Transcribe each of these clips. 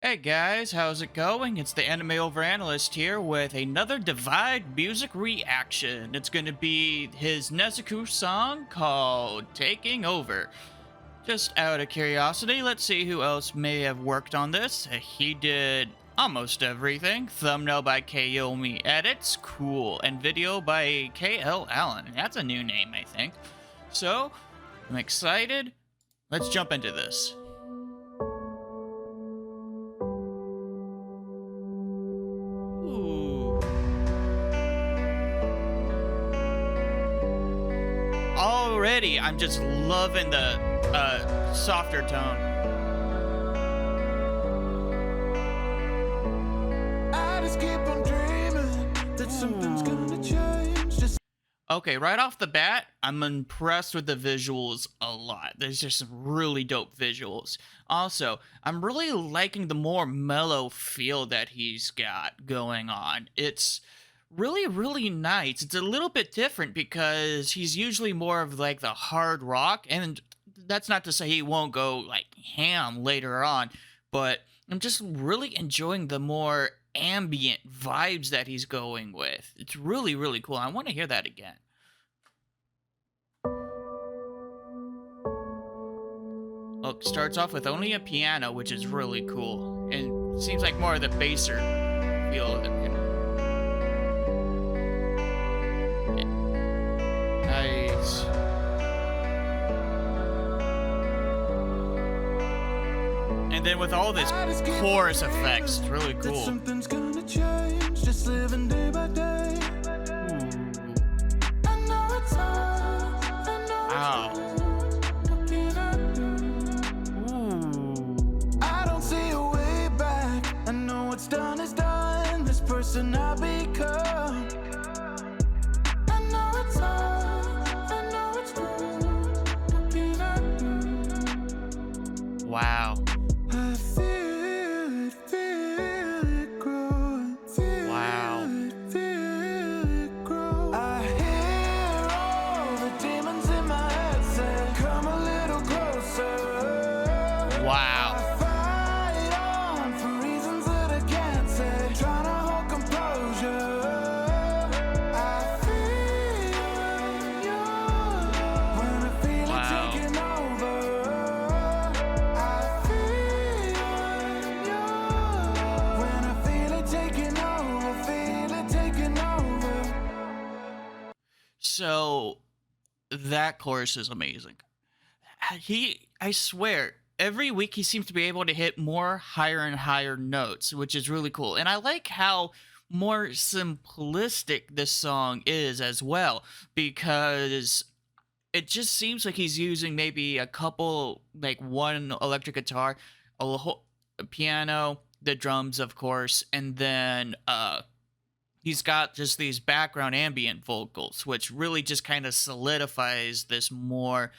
Hey guys, how's it going? It's the animeoveranalyst here with another Divide music reaction. It's gonna be his Nezuko song called Taking Over. Just out of curiosity, let's see who else may have worked on this. He did almost everything. Thumbnail by Kayomi Edits, cool. And video by KL Allen. That's a new name, I think. So, I'm excited. Let's jump into this. Ooh. Already, I'm just loving the softer tone. I just keep on dreaming that something's gonna change. Okay, right off the bat, I'm impressed with the visuals a lot. There's just some really dope visuals. Also, I'm really liking the more mellow feel that he's got going on. It's really, really nice. It's a little bit different because he's usually more of like the hard rock, and that's not to say he won't go like ham later on, but I'm just really enjoying the more ambient vibes that he's going with. It's really, really cool. I want to hear that again. Oh, starts off with only a piano, which is really cool. And seems like more of the basser feel of it. Nice. And then with all this chorus effects, it's really cool. Something's gonna change, just living day by day. I know it's hard, I know it's Wow. hard. What can I do? Ooh. I don't see a way back. I know what's done is done. This person I become. I know it's hard, I know it's hard. What can I do? Wow. I feel it growing. Wow. Feel it grow. I hear all the demons in my head say, come a little closer. Wow. I fight on for reasons that I can't say, trying to hold composure. I feel your love when I feel Wow. it taking over. I feel your love when I feel it taking over, feel it taking over. So that chorus is amazing. I swear, every week he seems to be able to hit more higher and higher notes, which is really cool. And I like how more simplistic this song is as well, because it just seems like he's using maybe a couple, like one electric guitar, a piano, the drums, of course, and then he's got just these background ambient vocals, which really just kind of solidifies this more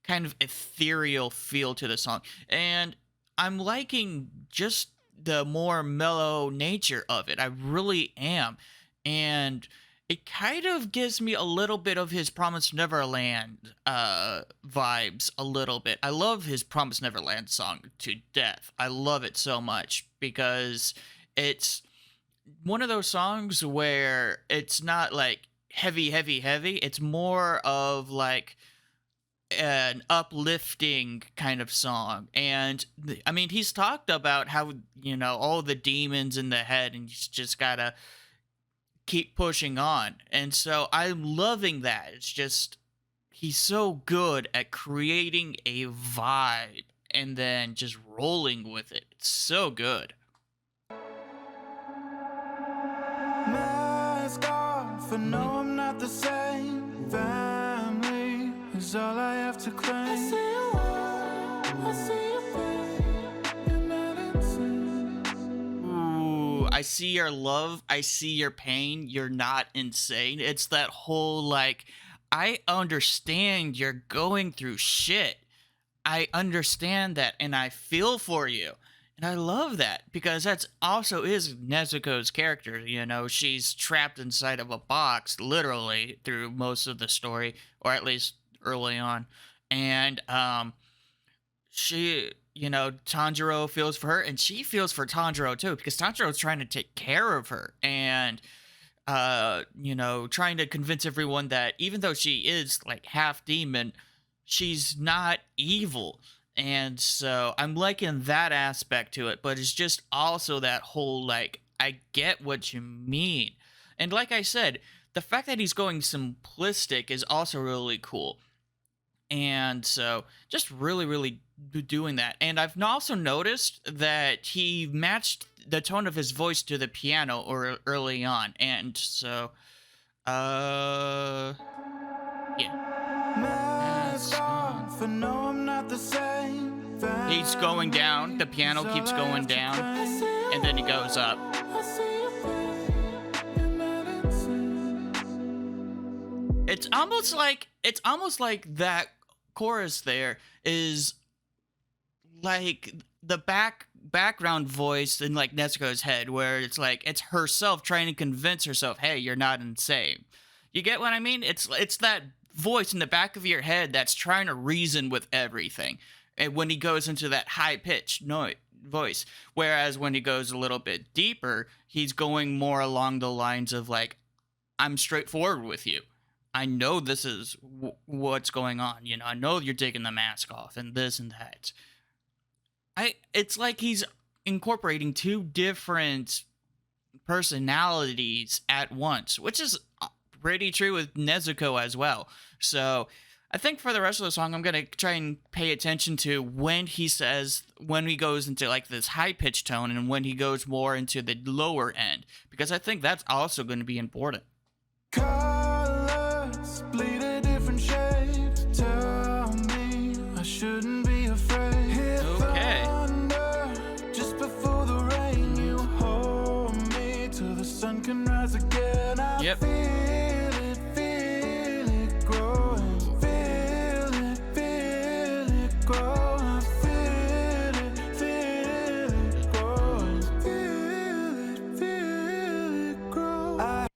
kind of ethereal feel to the song. And I'm liking just the more mellow nature of it. I really am. And it kind of gives me a little bit of his Promised Neverland vibes a little bit. I love his Promised Neverland song to death. I love it so much because it's one of those songs where it's not like heavy, heavy, heavy. It's more of like an uplifting kind of song. And I mean, he's talked about how, all the demons in the head and you just gotta keep pushing on. And so I'm loving that. It's just, he's so good at creating a vibe and then just rolling with it. It's so good. Mask off, I know I'm not the same. Family is all I have to claim. I see your world, I see your pain. You're not insane. Ooh, I see your love. I see your pain. You're not insane. It's that whole like, I understand you're going through shit. I understand that and I feel for you. And I love that because that's also is Nezuko's character. She's trapped inside of a box literally through most of the story, or at least early on. And Tanjiro feels for her, and she feels for Tanjiro too, because Tanjiro's trying to take care of her, and trying to convince everyone that even though she is like half demon, she's not evil. And so I'm liking that aspect to it, but it's just also that whole like, I get what you mean. And like I said, the fact that he's going simplistic is also really cool. And so just really, really doing that. And I've also noticed that he matched the tone of his voice to the piano or early on. And so, uh, yeah. Mask Mask on, on. for no, I'm not the same. He's going down. The piano Is all keeps I going have to down. claim. And then he goes up. I see your pain, your medicine. It's almost like that chorus there is like the background voice in like Nezuko's head, where it's like it's herself trying to convince herself, "Hey, you're not insane." You get what I mean? It's that voice in the back of your head that's trying to reason with everything. And when he goes into that high pitched voice, whereas when he goes a little bit deeper, he's going more along the lines of like, "I'm straightforward with you. I know this is what's going on. I know you're taking the mask off and this and that." It's like he's incorporating two different personalities at once, which is pretty true with Nezuko as well. So I think for the rest of the song, I'm gonna try and pay attention to when he goes into like this high pitched tone and when he goes more into the lower end, because I think that's also going to be important. Colors bleed a different shape. Tell me I shouldn't be afraid. Hear Okay. thunder just before the rain. You hold me till the sun can rise again. I Yep. feel it growing. Feel it grow. I feel it growing. Feel it grow.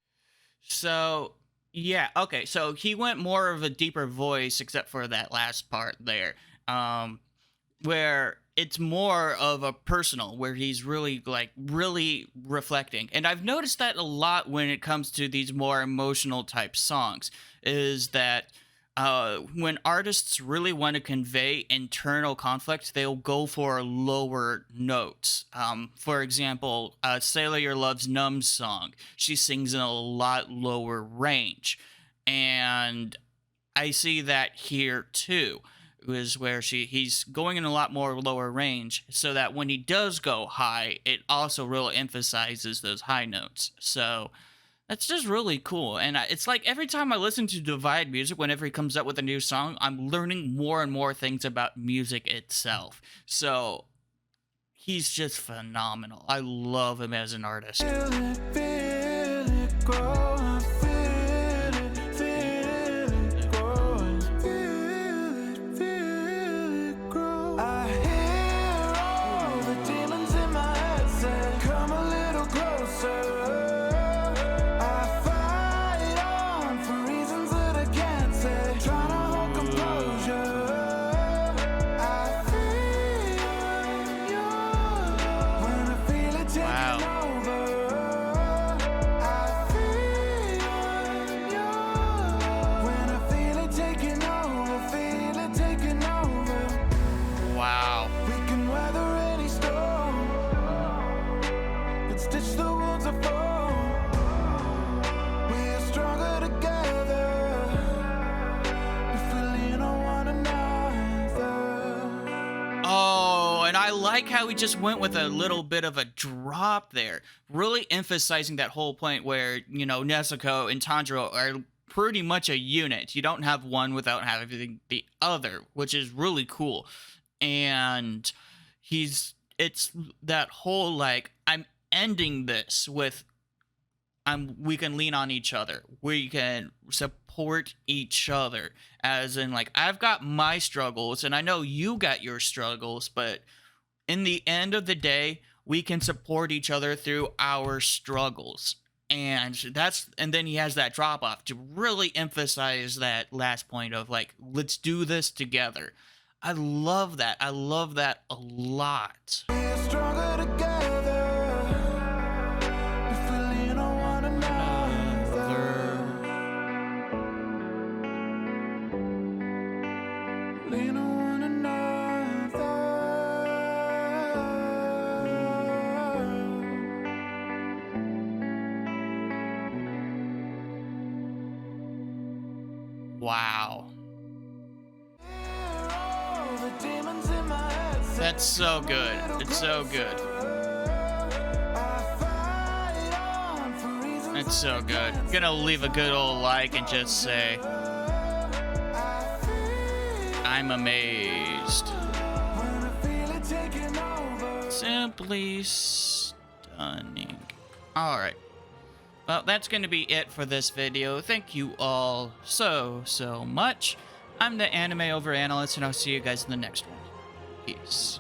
So, yeah, okay. So he went more of a deeper voice, except for that last part there, where it's more of a personal, where he's really like really reflecting. And I've noticed that a lot when it comes to these more emotional type songs, is that when artists really want to convey internal conflict, they'll go for lower notes. For example, Sailor Your Love's Numb song, she sings in a lot lower range. And I see that here too, is where he's going in a lot more lower range, so that when he does go high, it also really emphasizes those high notes. So that's just really cool. And it's like every time I listen to Divide Music, whenever he comes up with a new song, I'm learning more and more things about music itself. So he's just phenomenal. I love him as an artist. Feel it grow. I feel it growing. Feel it grow. I hear all the demons in my head say, "Come a little closer." I fight on for reasons that I can't say. Trying to hold composure. I feel your love when I feel it taking Wow. over. I feel your love when I feel it taking over. Feel it taking over. Wow. We can weather any storm and stitch the wounds of fall. We are stronger together if we lean on one another. Oh, and I like how he just went with a little bit of a drop there, really emphasizing that whole point where, Nezuko and Tanjiro are pretty much a unit. You don't have one without having the other, which is really cool. And it's that whole like, I'm ending this with we can lean on each other. We can support each other. As in like, I've got my struggles and I know you got your struggles, but in the end of the day, we can support each other through our struggles. And then he has that drop off to really emphasize that last point of like, let's do this together. I love that. I love that a lot. We're stronger together if we lean on one another. Lean on one another. Wow. All the demons in my head say That's so good. It's so good. I fight on for reasons It's so good. Gonna leave a good old like and just say, I'm amazed. when I feel it taking over. Simply stunning. Alright. Well, that's going to be it for this video. Thank you all so much. I'm the Anime Overanalyst, and I'll see you guys in the next one. Peace.